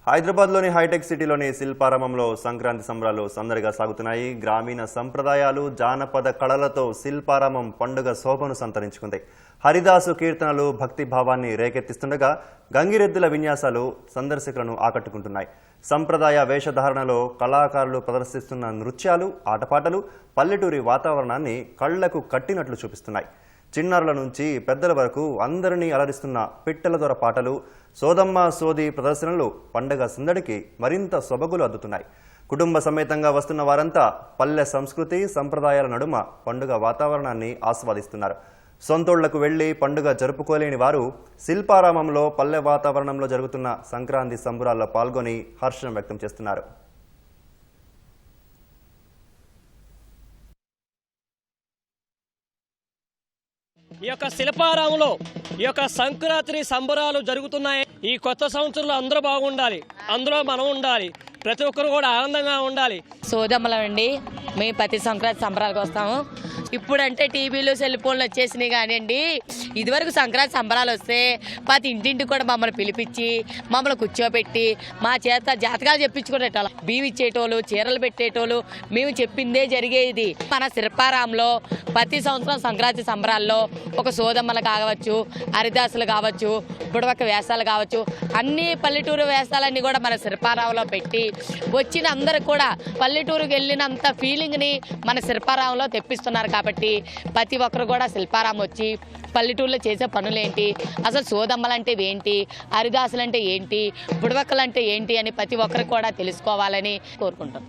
హైదరాబాద్లోని హైటెక్ సిటీలోని శిల్పారామంలో సంక్రాంతి సంబరాలు సందడిగా సాగుతున్నాయి. గ్రామీణ సంప్రదాయాలు, జానపద కళలతో శిల్పారామం పండుగ శోభను సంతరించుకుంది. హరిదాసు కీర్తనలు భక్తి భావాన్ని రేకెత్తిస్తుండగా గంగిరెద్దుల విన్యాసాలు సందర్శకులను ఆకట్టుకుంటున్నాయి. సంప్రదాయ వేషధారణలో కళాకారులు ప్రదర్శిస్తున్న నృత్యాలు, ఆటపాటలు పల్లెటూరి వాతావరణాన్ని కళ్లకు కట్టినట్లు చూపిస్తున్నాయి. చిన్నారుల నుంచి పెద్దల వరకు అందరినీ అలరిస్తున్న పిట్టల దొర పాటలు, సోదమ్మ సోది ప్రదర్శనలు పండగ సందడికి మరింత సొబగులు అద్దుతున్నాయి. కుటుంబ సమేతంగా వస్తున్న వారంతా పల్లె సంస్కృతి సంప్రదాయాల నడుమ పండుగ వాతావరణాన్ని ఆస్వాదిస్తున్నారు. సొంతోళ్లకు వెళ్లి పండుగ జరుపుకోలేని వారు శిల్పారామంలో పల్లె వాతావరణంలో జరుగుతున్న సంక్రాంతి సంబురాల్లో పాల్గొని హర్షం వ్యక్తం చేస్తున్నారు. ఈ యొక్క శిల్పారామంలో ఈ యొక్క సంక్రాంతి సంబరాలు జరుగుతున్నాయి. ఈ కొత్త సంవత్సరంలో అందరూ బాగుండాలి, అందులో మనం ఉండాలి, ప్రతి ఒక్కరు కూడా ఆనందంగా ఉండాలి. సోదమ్మలం అండి, మేము ప్రతి సంక్రాంతి సంబరాలకు వస్తాము. ఇప్పుడంటే టీవీలు సెల్ ఫోన్లు వచ్చేసినాయి కానివ్వండి, ఇదివరకు సంక్రాంతి సంబరాలు వస్తే ప్రతి ఇంటింటికి కూడా మమ్మల్ని పిలిపించి మమ్మల్ని కూర్చోబెట్టి మా చేత జాతకాలు చెప్పించుకునేటోళ్ళు, బియ్యం ఇచ్చేటోళ్ళు, చీరలు పెట్టేటోళ్ళు, మేము చెప్పిందే జరిగేది. మన శిల్పారాంలో ప్రతి సంవత్సరం సంక్రాంతి సంబరాల్లో ఒక సోదమ్మలు కావచ్చు, హరిదాసులు కావచ్చు, బుడవక్క వేషాలు కావచ్చు, అన్ని పల్లెటూరు వేషాలన్నీ కూడా మన శిల్పారాంలో పెట్టి వచ్చిన అందరూ కూడా పల్లెటూరుకి వెళ్ళినంత ఫీలింగ్ని మన శిల్పారాంలో తెప్పిస్తున్నారు. కాబట్టి ప్రతి ఒక్కరు కూడా శిల్పారాం వచ్చి పల్లెటూరులో చేసే పనులేంటి, అసలు సోదమ్మలంటే ఏంటి, హరిదాసులంటే ఏంటి, బుడవక్కలంటే ఏంటి అని ప్రతి ఒక్కరు కూడా తెలుసుకోవాలని కోరుకుంటున్నాం.